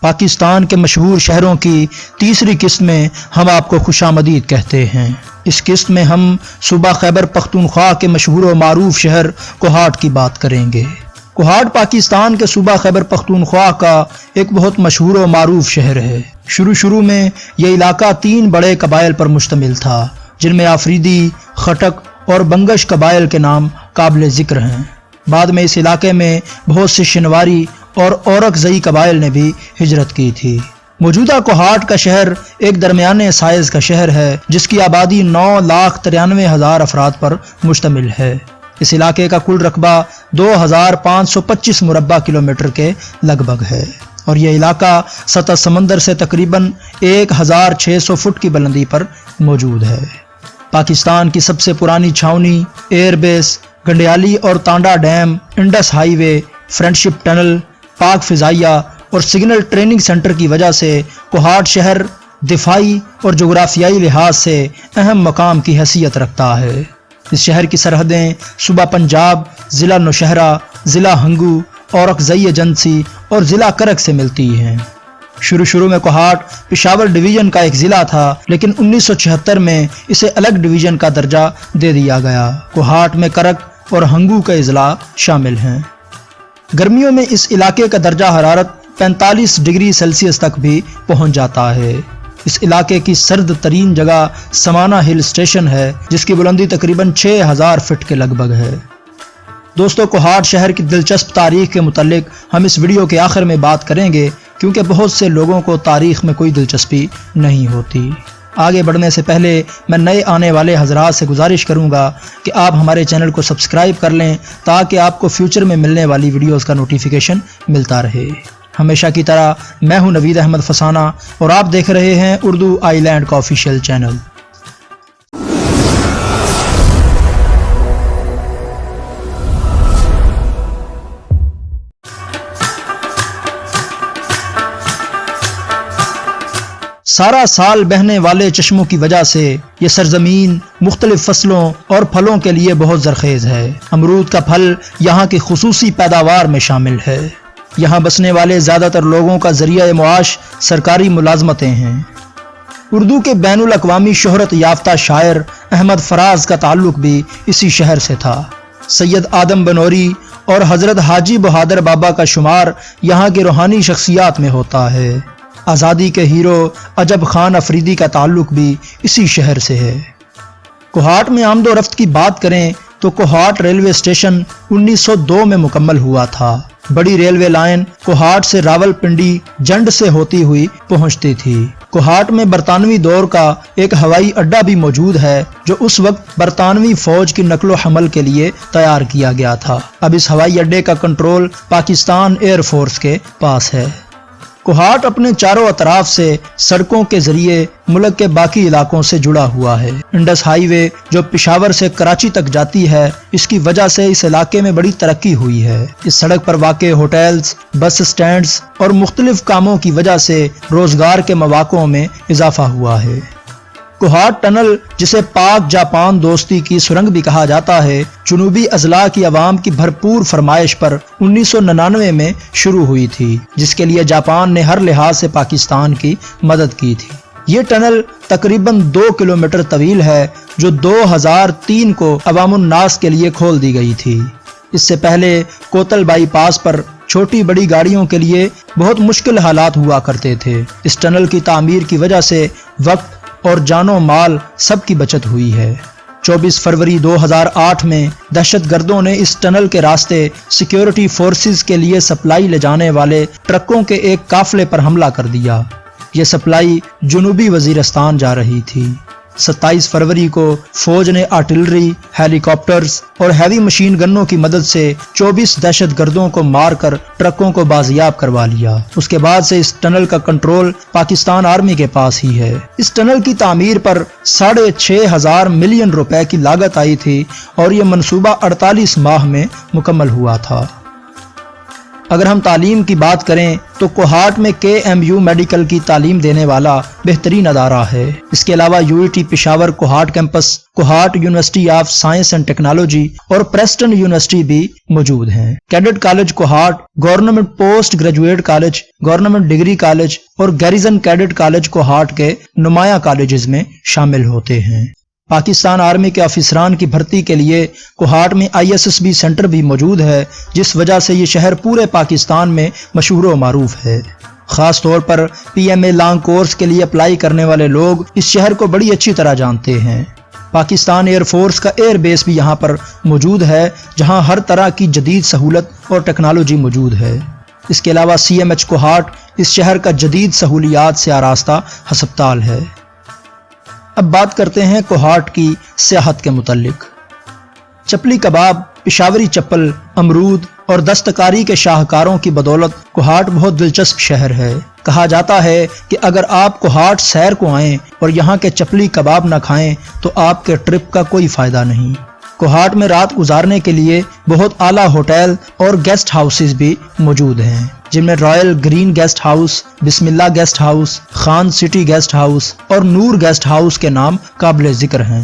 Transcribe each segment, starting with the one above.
پاکستان کے مشہور شہروں کی تیسری قسط میں ہم آپ کو خوش آمدید کہتے ہیں۔ اس قسط میں ہم صوبہ خیبر پختونخوا کے مشہور و معروف شہر کوہاٹ کی بات کریں گے۔ کوہاٹ پاکستان کے صوبہ خیبر پختونخوا کا ایک بہت مشہور و معروف شہر ہے۔ شروع میں یہ علاقہ 3 بڑے قبائل پر مشتمل تھا، جن میں آفریدی، خٹک اور بنگش قبائل کے نام قابل ذکر ہیں۔ بعد میں اس علاقے میں بہت سے شنواری اور اورکزئی قبائل نے بھی ہجرت کی تھی۔ موجودہ کوہاٹ کا شہر ایک درمیانے سائز کا شہر ہے، جس کی آبادی 9,93,000 افراد پر مشتمل ہے۔ اس علاقے کا کل رقبہ 2,525 مربع کلومیٹر کے لگ بھگ ہے، اور یہ علاقہ سطح سمندر سے تقریباً 1,600 فٹ کی بلندی پر موجود ہے۔ پاکستان کی سب سے پرانی چھاؤنی، ایئر بیس، گنڈیالی اور تانڈا ڈیم، انڈس ہائی وے، فرینڈشپ ٹنل، پاک فضائیہ اور سگنل ٹریننگ سینٹر کی وجہ سے کوہاٹ شہر دفاعی اور جغرافیائی لحاظ سے اہم مقام کی حیثیت رکھتا ہے۔ اس شہر کی سرحدیں صوبہ پنجاب، ضلع نوشہرہ، ضلع ہنگو، اورکزئی ایجنسی اور ضلع کرک سے ملتی ہیں۔ شروع میں کوہاٹ پشاور ڈویژن کا ایک ضلع تھا، لیکن 1976 میں اسے الگ ڈویژن کا درجہ دے دیا گیا۔ کوہاٹ میں کرک اور ہنگو کے اضلاع شامل ہیں۔ گرمیوں میں اس علاقے کا درجہ حرارت 45 ڈگری سیلسیس تک بھی پہنچ جاتا ہے۔ اس علاقے کی سرد ترین جگہ سمانا ہل اسٹیشن ہے، جس کی بلندی تقریباً 6,000 فٹ کے لگ بھگ ہے۔ دوستو، کوہاٹ شہر کی دلچسپ تاریخ کے متعلق ہم اس ویڈیو کے آخر میں بات کریں گے، کیونکہ بہت سے لوگوں کو تاریخ میں کوئی دلچسپی نہیں ہوتی۔ آگے بڑھنے سے پہلے میں نئے آنے والے حضرات سے گزارش کروں گا کہ آپ ہمارے چینل کو سبسکرائب کر لیں، تاکہ آپ کو فیوچر میں ملنے والی ویڈیوز کا نوٹیفیکیشن ملتا رہے۔ ہمیشہ کی طرح میں ہوں نوید احمد فسانہ، اور آپ دیکھ رہے ہیں اردو آئی لینڈ کا آفیشیل چینل۔ سارا سال بہنے والے چشموں کی وجہ سے یہ سرزمین مختلف فصلوں اور پھلوں کے لیے بہت زرخیز ہے۔ امرود کا پھل یہاں کی خصوصی پیداوار میں شامل ہے۔ یہاں بسنے والے زیادہ تر لوگوں کا ذریعہ معاش سرکاری ملازمتیں ہیں۔ اردو کے بین الاقوامی شہرت یافتہ شاعر احمد فراز کا تعلق بھی اسی شہر سے تھا۔ سید آدم بنوری اور حضرت حاجی بہادر بابا کا شمار یہاں کی روحانی شخصیات میں ہوتا ہے۔ آزادی کے ہیرو عجب خان افریدی کا تعلق بھی اسی شہر سے ہے۔ کوہاٹ میں آمد و رفت کی بات کریں تو کوہاٹ ریلوے اسٹیشن 1902 میں مکمل ہوا تھا۔ بڑی ریلوے لائن کوہاٹ سے راولپنڈی جنڈ سے ہوتی ہوئی پہنچتی تھی۔ کوہاٹ میں برطانوی دور کا ایک ہوائی اڈہ بھی موجود ہے، جو اس وقت برطانوی فوج کی نقل و حمل کے لیے تیار کیا گیا تھا۔ اب اس ہوائی اڈے کا کنٹرول پاکستان ایئر فورس کے پاس ہے۔ کوہاٹ اپنے چاروں اطراف سے سڑکوں کے ذریعے ملک کے باقی علاقوں سے جڑا ہوا ہے۔ انڈس ہائی وے جو پشاور سے کراچی تک جاتی ہے، اس کی وجہ سے اس علاقے میں بڑی ترقی ہوئی ہے۔ اس سڑک پر واقع ہوٹلز، بس سٹینڈز اور مختلف کاموں کی وجہ سے روزگار کے مواقع میں اضافہ ہوا ہے۔ کوہاٹ ٹنل، جسے پاک جاپان دوستی کی سرنگ بھی کہا جاتا ہے، جنوبی اضلاع کی عوام کی بھرپور فرمائش پر 1999 میں شروع ہوئی تھی، جس کے لیے جاپان نے ہر لحاظ سے پاکستان کی مدد کی تھی۔ یہ ٹنل تقریباً 2 کلومیٹر طویل ہے، جو 2003 کو عوام الناس کے لیے کھول دی گئی تھی۔ اس سے پہلے کوتل بائی پاس پر چھوٹی بڑی گاڑیوں کے لیے بہت مشکل حالات ہوا کرتے تھے۔ اس ٹنل کی تعمیر کی وجہ سے وقت اور جان و مال سب کی بچت ہوئی ہے۔ 24 فروری 2008 میں دہشت گردوں نے اس ٹنل کے راستے سیکیورٹی فورسز کے لیے سپلائی لے جانے والے ٹرکوں کے ایک قافلے پر حملہ کر دیا۔ یہ سپلائی جنوبی وزیرستان جا رہی تھی۔ 27 فروری کو فوج نے آرٹلری، ہیلی کاپٹرز اور ہیوی مشین گنوں کی مدد سے 24 دہشت گردوں کو مار کر ٹرکوں کو بازیاب کروا لیا۔ اس کے بعد سے اس ٹنل کا کنٹرول پاکستان آرمی کے پاس ہی ہے۔ اس ٹنل کی تعمیر پر 6,500 ملین روپے کی لاگت آئی تھی، اور یہ منصوبہ 48 ماہ میں مکمل ہوا تھا۔ اگر ہم تعلیم کی بات کریں تو کوہاٹ میں KMU میڈیکل کی تعلیم دینے والا بہترین ادارہ ہے۔ اس کے علاوہ UET Peshawar Kohat campus, Kohat university of science and technology اور پریسٹن یونیورسٹی بھی موجود ہیں۔ Cadet college Kohat, government post graduate college, government degree college اور گیریزن کیڈٹ کالج کوہاٹ کے نمایاں کالجز میں شامل ہوتے ہیں۔ پاکستان آرمی کے افسران کی بھرتی کے لیے کوہاٹ میں ISSB سینٹر بھی موجود ہے، جس وجہ سے یہ شہر پورے پاکستان میں مشہور و معروف ہے۔ خاص طور پر PMA لانگ کورس کے لیے اپلائی کرنے والے لوگ اس شہر کو بڑی اچھی طرح جانتے ہیں۔ پاکستان ایئر فورس کا ایئر بیس بھی یہاں پر موجود ہے، جہاں ہر طرح کی جدید سہولت اور ٹیکنالوجی موجود ہے۔ اس کے علاوہ CMH کوہاٹ اس شہر کا جدید سہولیات سے آراستہ ہسپتال ہے۔ اب بات کرتے ہیں کوہاٹ کی سیاحت کے متعلق۔ چپلی کباب، پشاوری چپل، امرود اور دستکاری کے شاہکاروں کی بدولت کوہاٹ بہت دلچسپ شہر ہے۔ کہا جاتا ہے کہ اگر آپ کوہاٹ سیر کو آئیں اور یہاں کے چپلی کباب نہ کھائیں تو آپ کے ٹرپ کا کوئی فائدہ نہیں۔ کوہاٹ میں رات گزارنے کے لیے بہت اعلیٰ ہوٹل اور گیسٹ ہاؤسز بھی موجود ہیں، جن میں رائل گرین گیسٹ ہاؤس، بسم اللہ guest house, Khan city guest house اور نور گیسٹ ہاؤس کے نام قابل ذکر ہیں۔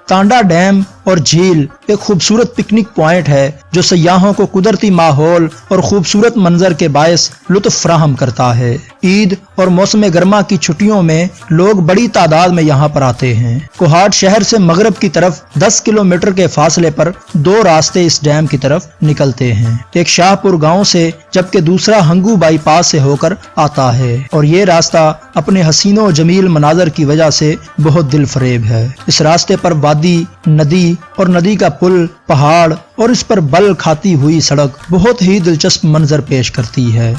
تانڈا ڈیم اور جھیل ایک خوبصورت پکنک پوائنٹ ہے جو سیاحوں کو قدرتی ماحول اور خوبصورت منظر کے باعث لطف فراہم کرتا ہے۔ عید اور موسم گرما کی چھٹیوں میں لوگ بڑی تعداد میں یہاں پر آتے ہیں۔ کوہاٹ شہر سے مغرب کی طرف 10 کلومیٹر کے فاصلے پر 2 راستے اس ڈیم کی طرف نکلتے ہیں، ایک شاہ پور گاؤں سے جبکہ دوسرا ہنگو بائی پاس سے ہو کر آتا ہے، اور یہ راستہ اپنے حسین و جمیل مناظر کی وجہ سے بہت دل فریب ہے۔ اس راستے پر وادی، ندی اور ندی کا پل، پہاڑ اور اس پر بل کھاتی ہوئی سڑک بہت ہی دلچسپ منظر پیش کرتی ہے۔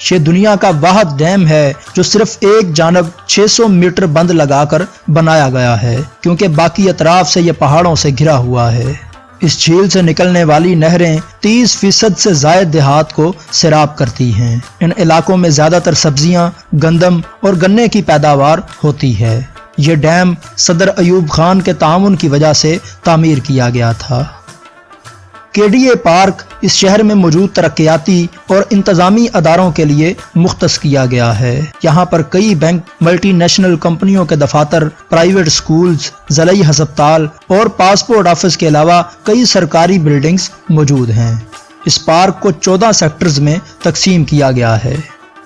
یہ دنیا کا واحد ڈیم ہے جو صرف ایک جانب 600 میٹر بند لگا کر بنایا گیا ہے، کیونکہ باقی اطراف سے یہ پہاڑوں سے گھرا ہوا ہے۔ اس جھیل سے نکلنے والی نہریں 30% سے زائد دیہات کو سیراب کرتی ہیں۔ ان علاقوں میں زیادہ تر سبزیاں، گندم اور گنے کی پیداوار ہوتی ہے۔ یہ ڈیم صدر ایوب خان کے تعاون کی وجہ سے تعمیر کیا گیا تھا۔ KDA پارک اس شہر میں موجود ترقیاتی اور انتظامی اداروں کے لیے مختص کیا گیا ہے۔ یہاں پر کئی بینک، ملٹی نیشنل کمپنیوں کے دفاتر، پرائیویٹ سکولز، ضلعی ہسپتال اور پاسپورٹ آفس کے علاوہ کئی سرکاری بلڈنگز موجود ہیں۔ اس پارک کو 14 سیکٹرز میں تقسیم کیا گیا ہے۔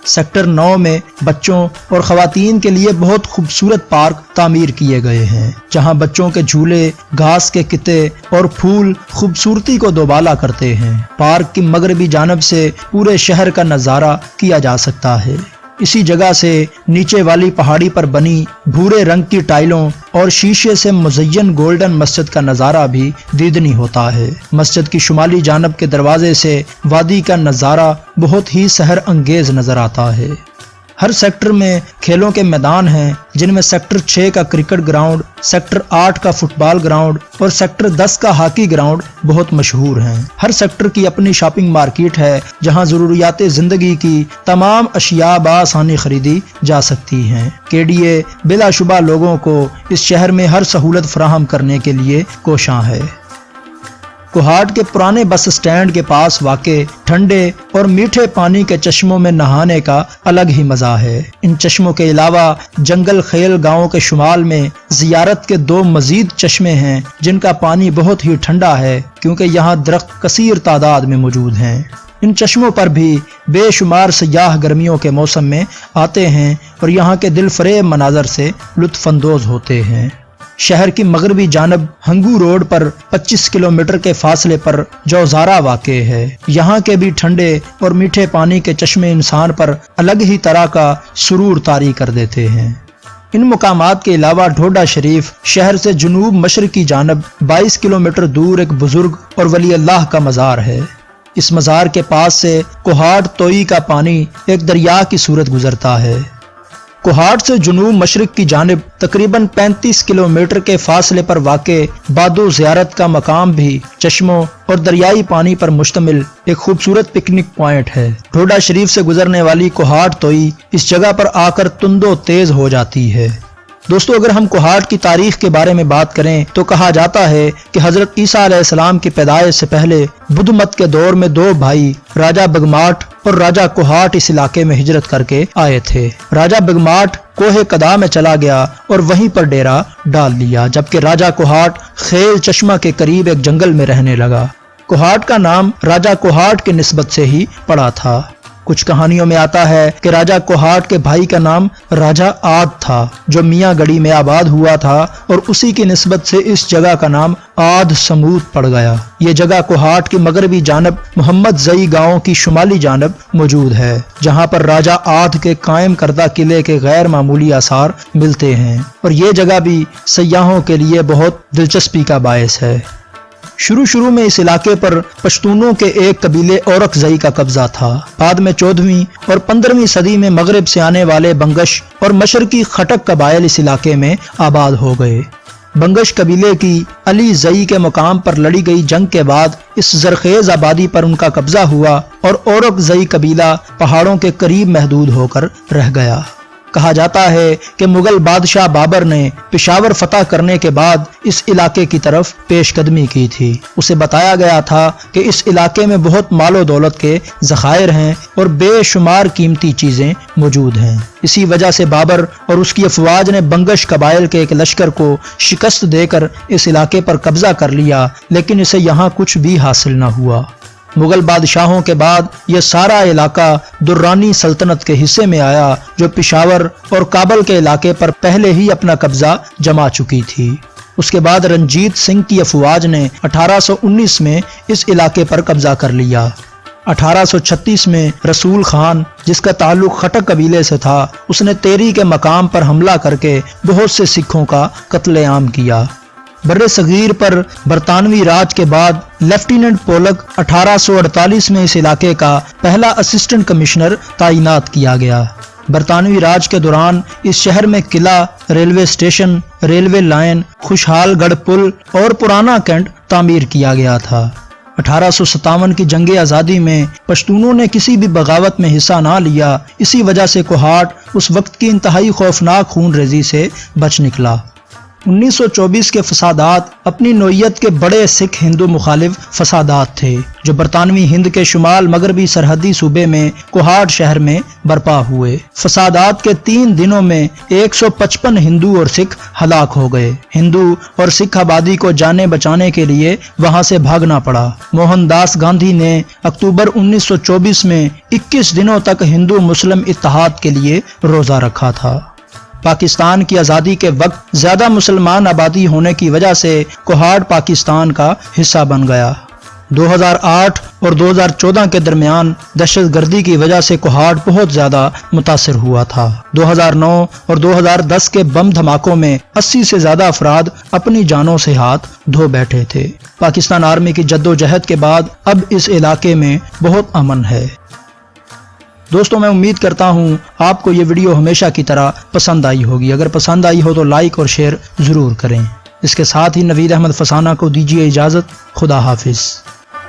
سیکٹر 9 میں بچوں اور خواتین کے لیے بہت خوبصورت پارک تعمیر کیے گئے ہیں، جہاں بچوں کے جھولے، گھاس کے قطعے اور پھول خوبصورتی کو دوبالا کرتے ہیں۔ پارک کی مغربی جانب سے پورے شہر کا نظارہ کیا جا سکتا ہے۔ اسی جگہ سے نیچے والی پہاڑی پر بنی بھورے رنگ کی ٹائلوں اور شیشے سے مزین گولڈن مسجد کا نظارہ بھی دیدنی ہوتا ہے۔ مسجد کی شمالی جانب کے دروازے سے وادی کا نظارہ بہت ہی سحر انگیز نظر آتا ہے۔ ہر سیکٹر میں کھیلوں کے میدان ہیں، جن میں سیکٹر 6 کا کرکٹ گراؤنڈ، سیکٹر 8 کا فٹ بال گراؤنڈ اور سیکٹر 10 کا ہاکی گراؤنڈ بہت مشہور ہیں۔ ہر سیکٹر کی اپنی شاپنگ مارکیٹ ہے، جہاں ضروریات زندگی کی تمام اشیاء بآسانی خریدی جا سکتی ہیں۔ KDA بلا شبہ لوگوں کو اس شہر میں ہر سہولت فراہم کرنے کے لیے کوشاں ہے۔ کوہاٹ کے پرانے بس اسٹینڈ کے پاس واقع ٹھنڈے اور میٹھے پانی کے چشموں میں نہانے کا الگ ہی مزہ ہے۔ ان چشموں کے علاوہ جنگل خیل گاؤں کے شمال میں زیارت کے 2 مزید چشمے ہیں، جن کا پانی بہت ہی ٹھنڈا ہے کیونکہ یہاں درخت کثیر تعداد میں موجود ہیں۔ ان چشموں پر بھی بے شمار سیاح گرمیوں کے موسم میں آتے ہیں اور یہاں کے دل فریب مناظر سے لطف اندوز ہوتے ہیں۔ شہر کی مغربی جانب ہنگو روڈ پر 25 کلومیٹر کے فاصلے پر جوزارا واقع ہے۔ یہاں کے بھی ٹھنڈے اور میٹھے پانی کے چشمے انسان پر الگ ہی طرح کا سرور طاری کر دیتے ہیں۔ ان مقامات کے علاوہ ڈھوڈا شریف شہر سے جنوب مشرقی جانب 22 کلومیٹر دور ایک بزرگ اور ولی اللہ کا مزار ہے۔ اس مزار کے پاس سے کوہاٹ توئی کا پانی ایک دریا کی صورت گزرتا ہے۔ کوہاٹ سے جنوب مشرق کی جانب تقریباً 35 کلومیٹر کے فاصلے پر واقع بادو زیارت کا مقام بھی چشموں اور دریائی پانی پر مشتمل ایک خوبصورت پکنک پوائنٹ ہے۔ ڈھوڈا شریف سے گزرنے والی کوہاٹ توئی اس جگہ پر آ کر تند و تیز ہو جاتی ہے۔ دوستو اگر ہم کوہاٹ کی تاریخ کے بارے میں بات کریں تو کہا جاتا ہے کہ حضرت عیسیٰ علیہ السلام کی پیدائش سے پہلے بدھ مت کے دور میں دو بھائی راجہ بگماٹ اور راجہ کوہاٹ اس علاقے میں ہجرت کر کے آئے تھے۔ راجہ بگماٹ کوہ کدا میں چلا گیا اور وہیں پر ڈیرا ڈال لیا، جبکہ راجہ کوہاٹ خیل چشمہ کے قریب ایک جنگل میں رہنے لگا۔ کوہاٹ کا نام راجہ کوہاٹ کی نسبت سے ہی پڑا تھا۔ کچھ کہانیوں میں آتا ہے کہ راجہ کوہاٹ کے بھائی کا نام راجہ آد تھا جو میاں گڑھی میں آباد ہوا تھا، اور اسی کی نسبت سے اس جگہ کا نام آد سمود پڑ گیا۔ یہ جگہ کوہاٹ کی مغربی جانب محمد زئی گاؤں کی شمالی جانب موجود ہے، جہاں پر راجہ آد کے قائم کردہ قلعے کے غیر معمولی آثار ملتے ہیں، اور یہ جگہ بھی سیاحوں کے لیے بہت دلچسپی کا باعث ہے۔ شروع میں اس علاقے پر پشتونوں کے ایک قبیلے اورک زئی کا قبضہ تھا۔ بعد میں 14ویں اور 15ویں صدی میں مغرب سے آنے والے بنگش اور مشرقی خٹک قبائل اس علاقے میں آباد ہو گئے۔ بنگش قبیلے کی علی زئی کے مقام پر لڑی گئی جنگ کے بعد اس زرخیز آبادی پر ان کا قبضہ ہوا، اور اورک زئی قبیلہ پہاڑوں کے قریب محدود ہو کر رہ گیا۔ کہا جاتا ہے کہ مغل بادشاہ بابر نے پشاور فتح کرنے کے بعد اس علاقے کی طرف پیش قدمی کی تھی۔ اسے بتایا گیا تھا کہ اس علاقے میں بہت مال و دولت کے ذخائر ہیں اور بے شمار قیمتی چیزیں موجود ہیں۔ اسی وجہ سے بابر اور اس کی افواج نے بنگش قبائل کے ایک لشکر کو شکست دے کر اس علاقے پر قبضہ کر لیا، لیکن اسے یہاں کچھ بھی حاصل نہ ہوا۔ مغل بادشاہوں کے بعد یہ سارا علاقہ درانی سلطنت کے حصے میں آیا، جو پشاور اور کابل کے علاقے پر پہلے ہی اپنا قبضہ جما چکی تھی۔ اس کے بعد رنجیت سنگھ کی افواج نے 1819 میں اس علاقے پر قبضہ کر لیا۔ 1836 میں رسول خان، جس کا تعلق خٹک قبیلے سے تھا، اس نے تیری کے مقام پر حملہ کر کے بہت سے سکھوں کا قتل عام کیا۔ بر صغیر پر برطانوی راج کے بعد لیفٹیننٹ پولک 1848 میں اس علاقے کا پہلا اسسٹنٹ کمشنر تعینات کیا گیا۔ برطانوی راج کے دوران اس شہر میں قلعہ، ریلوے اسٹیشن، ریلوے لائن، خوشحال گڑھ پل اور پرانا کینٹ تعمیر کیا گیا تھا۔ 1857 کی جنگ آزادی میں پشتونوں نے کسی بھی بغاوت میں حصہ نہ لیا، اسی وجہ سے کوہاٹ اس وقت کی انتہائی خوفناک خون ریزی سے بچ نکلا۔ 1924 کے فسادات اپنی نوعیت کے بڑے سکھ ہندو مخالف فسادات تھے، جو برطانوی ہند کے شمال مغربی سرحدی صوبے میں کوہاٹ شہر میں برپا ہوئے۔ فسادات کے 3 دنوں میں 155 ہندو اور سکھ ہلاک ہو گئے۔ ہندو اور سکھ آبادی کو جانے بچانے کے لیے وہاں سے بھاگنا پڑا۔ موہن داس گاندھی نے اکتوبر 1924 میں 21 دنوں تک ہندو مسلم اتحاد کے لیے روزہ رکھا تھا۔ پاکستان کی آزادی کے وقت زیادہ مسلمان آبادی ہونے کی وجہ سے کوہاٹ پاکستان کا حصہ بن گیا۔ 2008 اور 2014 کے درمیان دہشت گردی کی وجہ سے کوہاٹ بہت زیادہ متاثر ہوا تھا۔ 2009 اور 2010 کے بم دھماکوں میں 80 سے زیادہ افراد اپنی جانوں سے ہاتھ دھو بیٹھے تھے۔ پاکستان آرمی کی جدوجہد کے بعد اب اس علاقے میں بہت امن ہے۔ دوستوں میں امید کرتا ہوں آپ کو یہ ویڈیو ہمیشہ کی طرح پسند آئی ہوگی۔ اگر پسند آئی ہو تو لائک اور شیئر ضرور کریں۔ اس کے ساتھ ہی نوید احمد فسانہ کو دیجیے اجازت۔ خدا حافظ۔